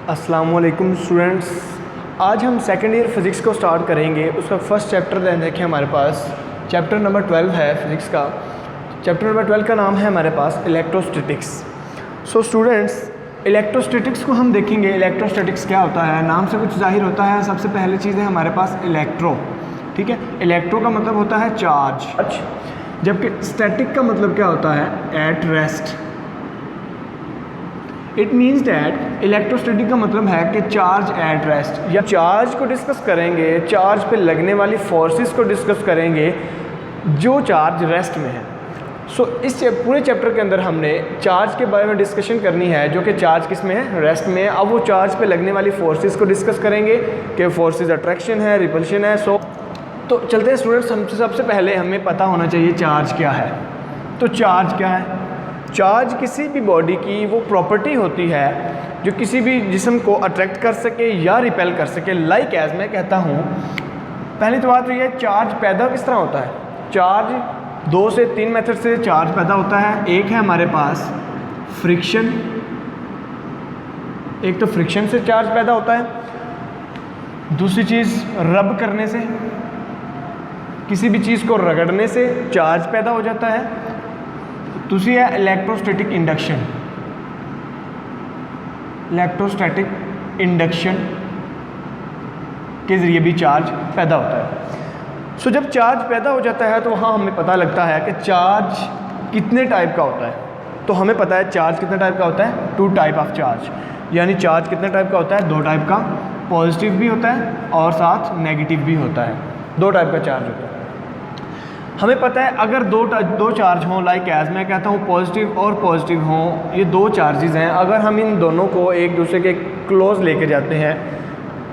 अस्सलामुअलैकुम स्टूडेंट्स, आज हम सेकेंड ईयर फिज़िक्स को स्टार्ट करेंगे। उसका फर्स्ट चैप्टर देखें हमारे पास चैप्टर नंबर 12 है फिज़िक्स का। चैप्टर नंबर 12 का नाम है हमारे पास इलेक्ट्रोस्टैटिक्स। सो स्टूडेंट्स, इलेक्ट्रोस्टैटिक्स को हम देखेंगे। इलेक्ट्रोस्टैटिक्स क्या होता है, नाम से कुछ जाहिर होता है। सबसे पहली चीज़ है हमारे पास इलेक्ट्रो, ठीक है। इलेक्ट्रो का मतलब होता है चार्ज, जबकि स्टैटिक का मतलब क्या होता है, at rest. It means that electrostatic का मतलब है कि चार्ज एट रेस्ट, या चार्ज को डिस्कस करेंगे, चार्ज पे लगने वाली फोर्सेस को डिस्कस करेंगे जो चार्ज रेस्ट में है। सो इस पूरे चैप्टर के अंदर हमने चार्ज के बारे में डिस्कशन करनी है, जो कि चार्ज किस में है, रेस्ट में है। अब वो चार्ज पे लगने वाली फोर्सेस को डिस्कस करेंगे कि फोर्सेस अट्रैक्शन है, रिपल्शन है। सो तो चलते हैं स्टूडेंट्स, हमसे सबसे पहले हमें पता होना चाहिए चार्ज क्या है। तो चार्ज क्या है? चार्ज किसी भी बॉडी की वो प्रॉपर्टी होती है जो किसी भी जिस्म को अट्रैक्ट कर सके या रिपेल कर सके। लाइक एज मैं कहता हूँ, पहली तो बात तो ये, चार्ज पैदा किस तरह होता है। चार्ज 2 से 3 मेथड से चार्ज पैदा होता है। एक है हमारे पास फ्रिक्शन, एक तो फ्रिक्शन से चार्ज पैदा होता है। दूसरी चीज़ रब करने से, किसी भी चीज़ को रगड़ने से चार्ज पैदा हो जाता है। दूसरी है इलेक्ट्रोस्टैटिक इंडक्शन। इलेक्ट्रोस्टैटिक इंडक्शन के ज़रिए भी चार्ज पैदा होता है। सो जब चार्ज पैदा हो जाता है तो वहाँ हमें पता लगता है कि चार्ज कितने टाइप का होता है। तो हमें पता है चार्ज कितने टाइप का होता है, 2 टाइप ऑफ चार्ज। यानी चार्ज कितने टाइप का होता है, 2 टाइप का, पॉजिटिव भी होता है और साथ नेगेटिव भी होता है। 2 टाइप का चार्ज होता है। हमें पता है अगर दो चार्ज हों, लाइक एज मैं कहता हूँ पॉजिटिव और पॉजिटिव हों, ये 2 चार्जेस हैं। अगर हम इन दोनों को एक दूसरे के क्लोज लेके जाते हैं,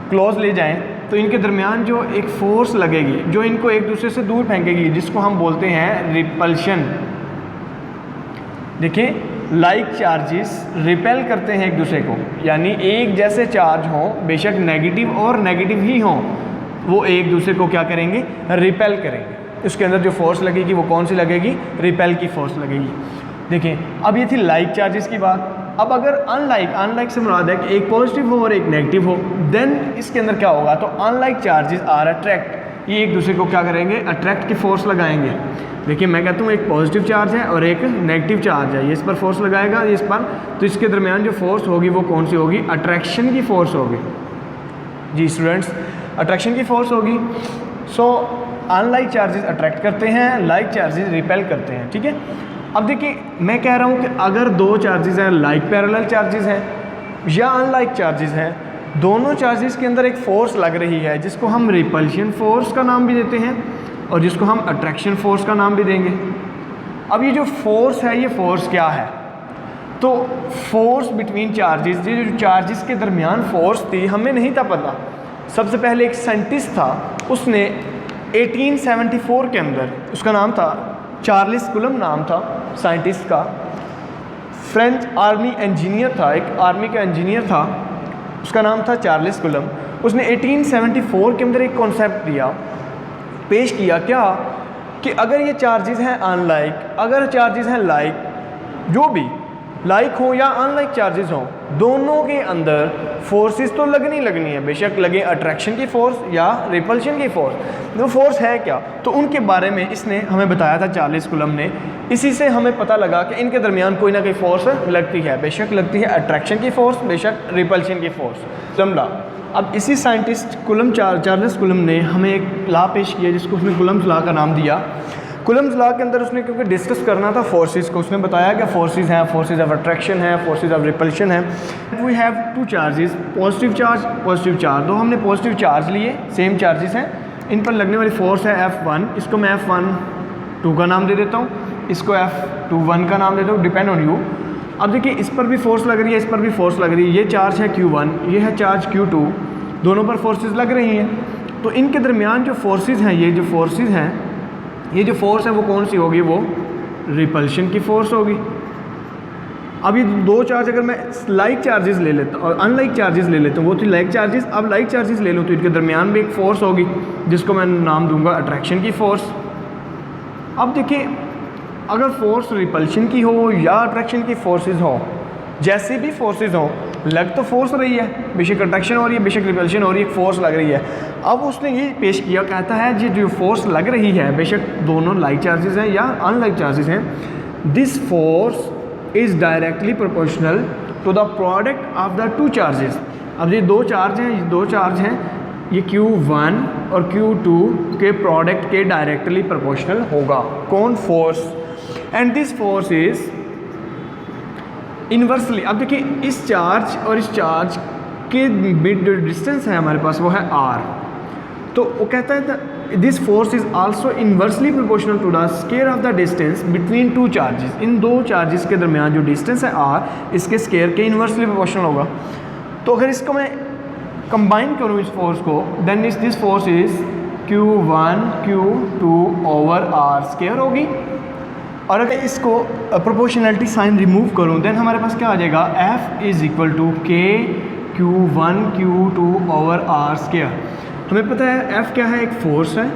क्लोज ले जाएं, तो इनके दरमियान जो एक फोर्स लगेगी जो इनको एक दूसरे से दूर फेंकेगी, जिसको हम बोलते हैं रिपल्शन। देखिए, लाइक चार्जेस रिपेल करते हैं एक दूसरे को, यानी एक जैसे चार्ज हों, बेशक नेगेटिव और नेगेटिव ही हों, वो एक दूसरे को क्या करेंगे, रिपेल करेंगे। उसके अंदर जो फोर्स लगेगी वो कौन सी लगेगी, रिपेल की फोर्स लगेगी। देखिए, अब ये थी लाइक चार्जेस की बात। अब अगर अनलाइक से मुराद है कि एक पॉजिटिव हो और एक नेगेटिव हो, देन इसके अंदर क्या होगा, तो अनलाइक चार्जेस आर अट्रैक्ट। ये एक दूसरे को क्या करेंगे, अट्रैक्ट की फोर्स लगाएंगे। देखिए, मैं कहता हूँ एक पॉजिटिव चार्ज है और एक नेगेटिव चार्ज है, ये इस पर फोर्स लगाएगा, ये इस पर, तो इसके दरमियान जो फोर्स होगी वो कौन सी होगी, अट्रैक्शन की फोर्स होगी। जी स्टूडेंट्स, अट्रैक्शन की फोर्स होगी। सो अनलाइक चार्जेस अट्रैक्ट करते हैं, लाइक चार्जेस रिपेल करते हैं, ठीक है। अब देखिए, मैं कह रहा हूँ कि अगर 2 चार्जेस हैं, लाइक पैरेलल चार्जेस हैं या अनलाइक चार्जेस हैं, दोनों चार्जेस के अंदर एक फ़ोर्स लग रही है जिसको हम रिपल्शन फोर्स का नाम भी देते हैं और जिसको हम अट्रैक्शन फोर्स का नाम भी देंगे। अब ये जो फोर्स है, ये फोर्स क्या है, तो फोर्स बिटवीन चार्जेस, ये जो चार्जेस के दरमियान फोर्स थी, हमें नहीं था पता। सबसे पहले एक साइंटिस्ट था, उसने 1874 के अंदर, उसका नाम था चार्ल्स कूलम्ब, नाम था साइंटिस्ट का। फ्रेंच आर्मी इंजीनियर था, एक आर्मी का इंजीनियर था, उसका नाम था चार्ल्स कूलम्ब। उसने 1874 के अंदर एक कॉन्सेप्ट दिया, पेश किया, क्या कि अगर ये चार्जेस हैं अनलाइक, अगर चार्जेस हैं लाइक, जो भी लाइक हो या अनलाइक चार्जेस हों, दोनों के अंदर फोर्सेस तो लगनी है, बेशक लगे अट्रैक्शन की फोर्स या रिपल्शन की फोर्स। वो फोर्स है क्या, तो उनके बारे में इसने हमें बताया था चार्ल्स कूलम्ब ने। इसी से हमें पता लगा कि इनके दरमियान कोई ना कोई फोर्स लगती है, बेशक लगती है अट्रैक्शन की फोर्स, बेशक रिपल्शन की फोर्स। समझा। अब इसी साइंटिस्ट चार्ल्स कूलम्ब ने हमें एक लॉ पेश किया जिसको उसने कूलम्ब्स लॉ का नाम दिया। कूलम्ब्स लॉ के अंदर उसने क्योंकि डिस्कस करना था फोर्सेस को, उसने बताया कि फोर्सेस हैं, फोर्सेस ऑफ अट्रैक्शन है, फोर्सेस ऑफ रिपल्शन है। We have 2 charges, positive charge, positive charge. तो हमने पॉजिटिव चार्ज लिए, सेम चार्जेस हैं, इन पर लगने वाली फोर्स है F1, इसको मैं F12 का नाम दे देता हूँ, इसको F21 का नाम देता हूँ, डिपेंड ऑन यू। अब देखिए, इस पर भी फोर्स लग रही है, इस पर भी फोर्स लग रही है। ये चार्ज है Q1, ये है चार्ज Q2, दोनों पर फोर्सेस लग रही हैं। तो इनके दरमियान जो फोर्सेस हैं, ये जो फोर्सेस हैं, ये जो फोर्स है वो कौन सी होगी, वो रिपल्शन की फोर्स होगी। अब ये 2 चार्ज अगर मैं लाइक चार्जेस ले लेता हूँ और अनलाइक चार्जेस ले लेता हूँ, वो तो लाइक चार्जेस, अब लाइक चार्जेस ले लूँ तो इनके दरमियान भी एक फ़ोर्स होगी जिसको मैं नाम दूंगा अट्रैक्शन की फ़ोर्स। अब देखिए, अगर फोर्स रिपल्शन की हो या अट्रैक्शन की फोर्सेस हो, जैसी भी फोर्सेस हों, लग तो फोर्स रही है, बेशक अट्रैक्शन हो रही है, बेशक रिपल्शन हो रही है, फोर्स लग रही है। अब उसने ये पेश किया, कहता है जी जो फोर्स लग रही है, बेशक दोनों लाइक चार्जेस हैं या अनलाइक चार्जेस हैं, this force is directly proportional to the product of the two charges. अब ये दो चार्ज हैं, ये Q1 और Q2 के प्रोडक्ट के डायरेक्टली प्रोपोर्शनल होगा। कौन? Force. And this force is inversely, अब देखिए इस चार्ज और इस चार्ज के जो डिस्टेंस है हमारे पास वो है r, तो वो कहता है this force is also inversely proportional to the square of the distance between two charges. इन दो चार्जेस के दरमियान जो डिस्टेंस है r, इसके स्केयर के इन्वर्सली प्रोपोर्शनल होगा। तो अगर इसको मैं कंबाइन करूँ इस फोर्स को, then this force is Q1 Q2 over r square होगी। और अगर इसको प्रोपोर्शनलिटी साइन रिमूव करूँ, देन हमारे पास क्या आ जाएगा, F is equal to K Q1 Q2 over r square. हमें पता है F क्या है, एक फोर्स है,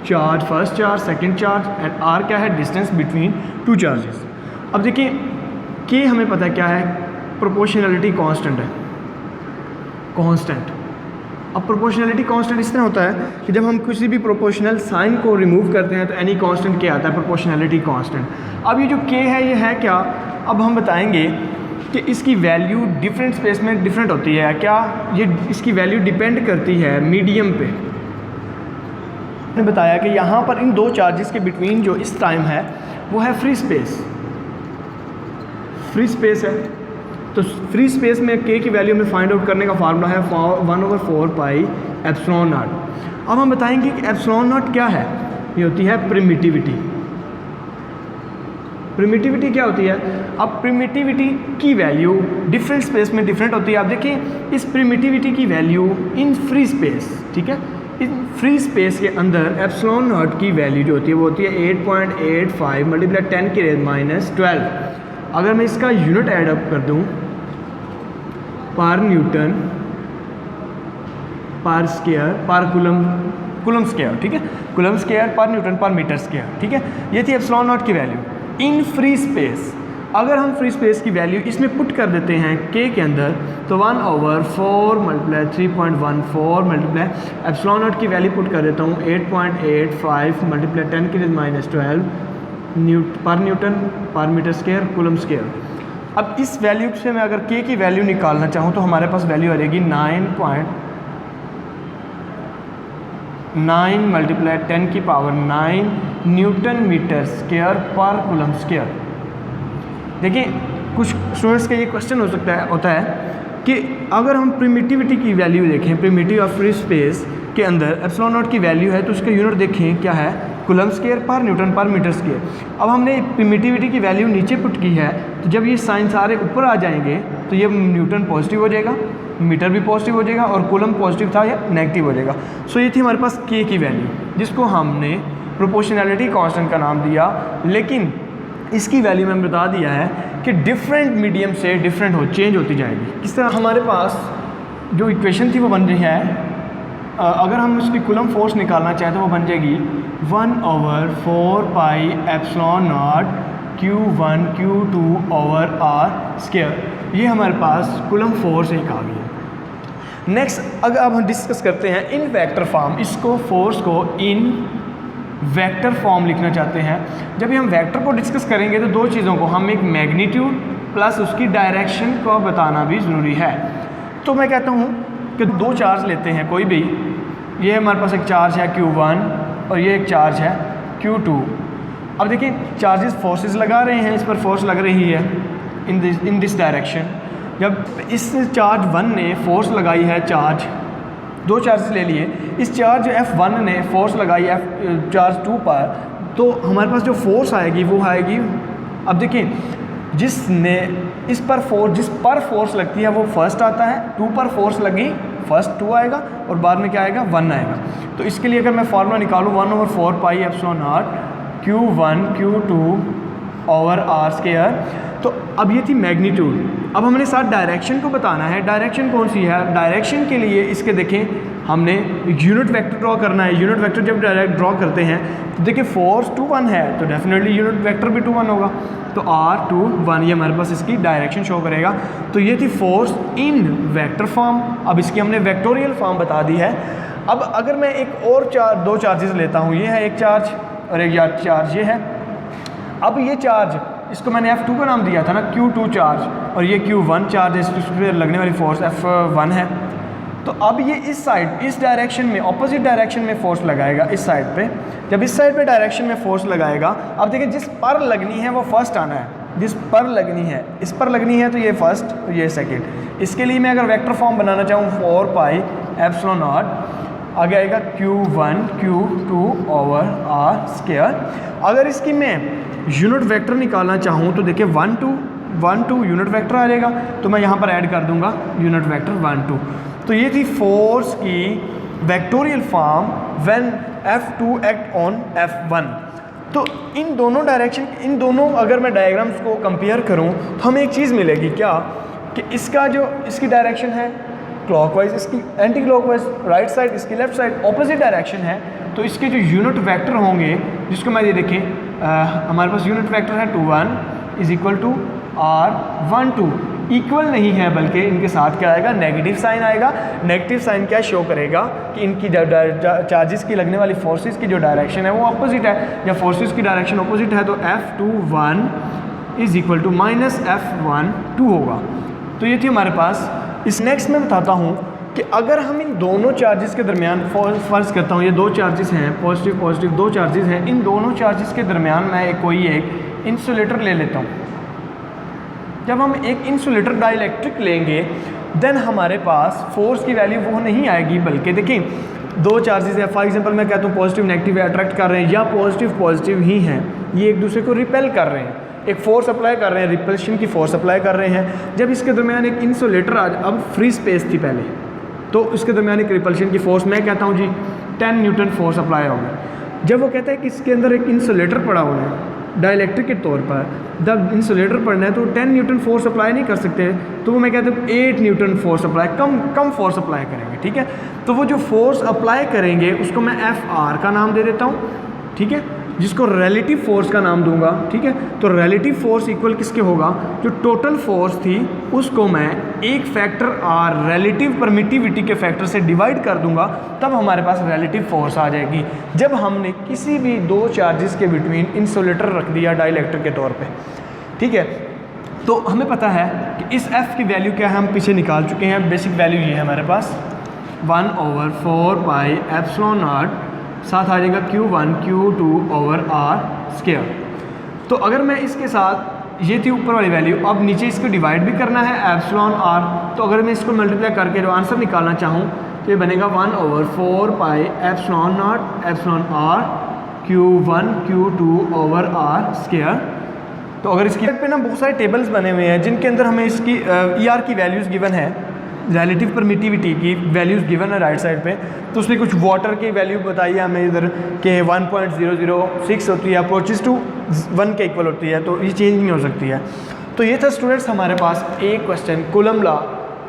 charge first charge second charge, and r क्या है, डिस्टेंस बिटवीन टू चार्जेस। अब देखिए K हमें पता है क्या है, प्रोपोर्शनलिटी कांस्टेंट है, कांस्टेंट। अब प्रोपोर्शनलिटी कांस्टेंट इस तरह होता है कि जब हम किसी भी प्रोपोर्शनल साइन को रिमूव करते हैं तो एनी कांस्टेंट क्या आता है, प्रोपोर्शनलिटी कांस्टेंट। अब ये जो K है ये है क्या, अब हम बताएंगे कि इसकी वैल्यू डिफरेंट स्पेस में डिफरेंट होती है। क्या ये इसकी वैल्यू डिपेंड करती है मीडियम पे। मैंने बताया कि यहाँ पर इन दो चार्जेस के बिटवीन जो इस टाइम है वो है फ्री स्पेस, फ्री स्पेस है। तो फ्री स्पेस में K की वैल्यू में फाइंड आउट करने का फार्मूला है 1/4 पाई एप्सिलॉन नॉट। अब हम बताएंगे कि एप्सिलॉन नॉट क्या है, ये होती है प्रिमिटिविटी। प्रिमिटिविटी क्या होती है, अब प्रिमिटिविटी की वैल्यू डिफरेंट स्पेस में डिफरेंट होती है। आप देखिए इस प्रिमिटिविटी की वैल्यू इन फ्री स्पेस, ठीक है, इन फ्री स्पेस के अंदर एप्सिलॉन नॉट की वैल्यू जो होती है वो होती है 8.85 मल्टीप्लाई 10 की रेज -12। अगर मैं इसका यूनिट ऐड अप कर दूं, पर न्यूटन पर स्क्वायर पर कूलम स्क्वायर, ठीक है, कूलम स्क्वायर पर न्यूटन पर मीटर स्क्वायर, ठीक है। ये थी एप्सिलॉन नॉट की वैल्यू इन फ्री स्पेस। अगर हम फ्री स्पेस की वैल्यू इसमें पुट कर देते हैं K के अंदर, तो 1/4 मल्टीप्लाई 3.14 मल्टीप्लाई एप्सिलॉन नॉट की वैल्यू पुट कर देता हूँ 8.85 मल्टीप्लाई 10 की -12 पर न्यूटन पर मीटर स्क्वायर कूलम स्क्वायर। अब इस वैल्यू से मैं अगर K की वैल्यू निकालना चाहूँ तो हमारे पास वैल्यू आ जाएगी 9.9 मल्टीप्लाई 10 की पावर 9 न्यूटन मीटर स्क्वायर पर कूलम स्क्वायर। देखिए कुछ स्टूडेंट्स का ये क्वेश्चन होता है कि अगर हम प्रिमिटिविटी की वैल्यू देखें, प्रिमिटिव ऑफ फ्री स्पेस के अंदर एप्सिलॉन नॉट की वैल्यू है, तो उसका यूनिट देखें क्या है, कूलम स्क्वायर पर न्यूटन पर मीटर स्क्वायर। अब हमने प्रिमिटिविटी की वैल्यू नीचे पुट की है, तो जब ये साइन सारे ऊपर आ जाएंगे तो ये न्यूटन पॉजिटिव हो जाएगा, मीटर भी पॉजिटिव हो जाएगा और कूलम पॉजिटिव था या नेगेटिव हो जाएगा। सो ये थी हमारे पास K की वैल्यू, जिसको हमने प्रोपोर्शनैलिटी कांस्टेंट का नाम दिया। लेकिन इसकी वैल्यू मैंने बता दिया है कि डिफरेंट मीडियम से डिफरेंट चेंज होती जाएगी। इस तरह हमारे पास जो इक्वेशन थी वो बन रही है, अगर हम उसकी कूलम फोर्स निकालना चाहें तो वो बन जाएगी 1/4 pi epsilon not Q1 Q2 over r square. ये हमारे पास कूलम फोर्स एक आ गई है। नेक्स्ट अगर अब हम डिस्कस करते हैं इन वेक्टर फॉर्म, इसको फोर्स को इन वेक्टर फॉर्म लिखना चाहते हैं। जब हम वेक्टर को डिस्कस करेंगे तो दो चीज़ों को, हम एक मैग्नीट्यूड प्लस उसकी डायरेक्शन को बताना भी ज़रूरी है। तो मैं कहता हूँ कि दो चार्ज लेते हैं कोई भी, ये हमारे पास एक चार्ज है Q1 और ये एक चार्ज है Q2। अब देखिए चार्जेस फोर्सेस लगा रहे हैं, इस पर फोर्स लग रही है इन दिस डायरेक्शन। जब इस चार्ज 1 ने फोर्स लगाई है, चार्ज दो चार्जेस ले लिए, इस चार्ज F1 ने फोर्स लगाई है चार्ज 2 पर, तो हमारे पास जो फोर्स आएगी वो आएगी, अब देखिए जिस पर फोर्स लगती है वो फर्स्ट आता है, 2 पर फोर्स लगी फर्स्ट 2 आएगा और बाद में क्या आएगा 1 आएगा। तो इसके लिए अगर मैं फार्मूला निकालूँ 1/4 pi epsilon not Q1 Q2 over r square, तो अब ये थी मैग्नीट्यूड। अब हमने साथ डायरेक्शन को बताना है। डायरेक्शन कौन सी है? डायरेक्शन के लिए इसके देखें हमने यूनिट वेक्टर ड्रॉ करना है। यूनिट वेक्टर जब डायरेक्ट ड्रॉ करते हैं तो देखिए फोर्स 2 1 है तो डेफिनेटली यूनिट वेक्टर भी 2 1 होगा। तो R2 1 ये हमारे पास इसकी डायरेक्शन शो करेगा। तो ये थी फोर्स इन वेक्टर फॉर्म। अब इसकी हमने वेक्टोरियल फॉर्म बता दी है। अब अगर मैं एक और दो चार्जेस लेता हूँ, ये है एक चार्ज और एक चार्ज ये है। अब ये चार्ज इसको मैंने F2 का नाम दिया था ना, Q2 चार्ज, और ये Q1 चार्ज है, इस पर लगने वाली फोर्स F1 है। तो अब ये इस साइड, इस डायरेक्शन में, ऑपोजिट डायरेक्शन में फोर्स लगाएगा इस साइड पे। जब इस साइड पे डायरेक्शन में फोर्स लगाएगा, अब देखिए जिस पर लगनी है वो फर्स्ट आना है, जिस पर लगनी है, इस पर लगनी है तो ये फर्स्ट और ये सेकंड। इसके लिए मैं अगर वेक्टर फॉर्म बनाना चाहूँ 4 पाई एप्सिलॉन नॉट, आगे आएगा Q1 Q2 over R square. अगर इसकी मैं यूनिट वेक्टर निकालना चाहूँ तो देखिए 1 2 यूनिट वेक्टर आ जाएगा, तो मैं यहाँ पर ऐड कर दूँगा यूनिट वेक्टर 1 2। तो ये थी फोर्स की vectorial form when F2 act on F1। तो इन दोनों डायरेक्शन, इन दोनों अगर मैं डायग्राम्स को कंपेयर करूं तो हमें एक चीज़ मिलेगी क्या, कि इसका जो इसकी डायरेक्शन है क्लॉकवाइज, इसकी एंटी क्लॉकवाइज राइट साइड, इसकी लेफ्ट साइड ऑपोजिट डायरेक्शन है। तो इसके जो यूनिट वेक्टर होंगे, जिसको मैं ये देखें हमारे पास यूनिट वेक्टर है 2 1 is equal to R1 2, equal नहीं है बल्कि इनके साथ क्या आएगा, नेगेटिव साइन आएगा। नेगेटिव साइन क्या शो करेगा कि इनकी चार्जेस की लगने वाली फोर्सेस की जो डायरेक्शन है वो अपोजिट है। जब फोर्सेस की डायरेक्शन अपोजिट है तो F21 is equal to minus F1 2 होगा। तो ये थी हमारे पास। इस नेक्स्ट में बताता हूँ कि अगर हम इन दोनों चार्जेस के दरमियान, फर्ज करता हूँ ये दो चार्जेस हैं, पॉजिटिव पॉजिटिव दो चार्जेस हैं, इन दोनों चार्जेस के दरमियान मैं कोई एक इंसुलेटर ले लेता हूँ। जब हम एक इंसुलेटर डाइलेक्ट्रिक लेंगे देन हमारे पास फोर्स की वैल्यू वो नहीं आएगी, बल्कि देखिए दो चार्जेस है, फॉर एग्जांपल मैं कहता हूँ पॉजिटिव नेगेटिव अट्रैक्ट कर रहे हैं या पॉजिटिव पॉजिटिव ही हैं, ये एक दूसरे को रिपेल कर रहे हैं, एक फोर्स अप्लाई कर रहे हैं, रिपल्शन की फोर्स अप्लाई कर रहे हैं। जब इसके दरमियान एक इंसुलेटर अब फ्री स्पेस थी पहले, तो इसके दरमियान एक रिपल्शन की फोर्स, मैं कहता हूँ जी 10 न्यूटन फोर्स अप्लाई होगा। जब वो कहता है कि इसके अंदर एक इंसुलेटर पड़ा हुआ है डाइलेक्ट्रिक के तौर पर, जब इंसुलेटर पढ़ना है तो 10 न्यूटन फोर्स अप्लाई नहीं कर सकते, तो वो मैं कहता हूँ 8 न्यूटन फोर्स अप्लाई, कम फोर्स अप्लाई करेंगे। ठीक है, तो वो जो फोर्स अप्लाई करेंगे उसको मैं FR का नाम दे देता हूँ। ठीक है, जिसको रिलेटिव फोर्स का नाम दूंगा। ठीक है, तो रिलेटिव फोर्स इक्वल किसके होगा, जो टोटल फोर्स थी उसको मैं एक फैक्टर R रिलेटिव परमिटिविटी के फैक्टर से डिवाइड कर दूंगा, तब हमारे पास रिलेटिव फोर्स आ जाएगी। जब हमने किसी भी दो चार्जेस के बिटवीन इंसुलेटर रख दिया डाइलेक्ट्रिक के तौर पे। ठीक है, तो हमें पता है कि इस F की वैल्यू क्या है, हम पीछे निकाल चुके हैं। बेसिक वैल्यू ये है हमारे पास 1/4 पाई एप्सिलॉन नॉट, साथ आ जाएगा Q1 Q2 over R square. तो अगर मैं इसके साथ, ये थी ऊपर वाली वैल्यू, अब नीचे इसको डिवाइड भी करना है एप्सिलॉन R, तो अगर मैं इसको मल्टीप्लाई करके जो आंसर निकालना चाहूँ तो ये बनेगा 1/4 pi epsilon not epsilon R Q1 Q2 over R square. तो अगर इसकी पे ना बहुत सारे टेबल्स बने हुए हैं जिनके अंदर हमें इसकी ER की वैल्यूज़ गिवन है, रिलेटिव परमिटिविटी की वैल्यूज़ गिवन है राइट साइड पे। तो उसने कुछ वाटर की वैल्यू बताई है हमें इधर के 1.006 होती है, अप्रोचेस टू 1 के इक्वल होती है, तो ये चेंज नहीं हो सकती है। तो ये था स्टूडेंट्स हमारे पास एक क्वेश्चन कूलम लॉ।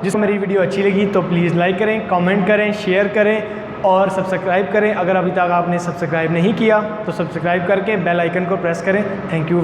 जिसको मेरी वीडियो अच्छी लगी तो प्लीज़ लाइक करें, कमेंट करें, शेयर करें और सब्सक्राइब करें। अगर अभी तक आपने सब्सक्राइब नहीं किया तो सब्सक्राइब करके बेल आइकन को प्रेस करें। Thank you.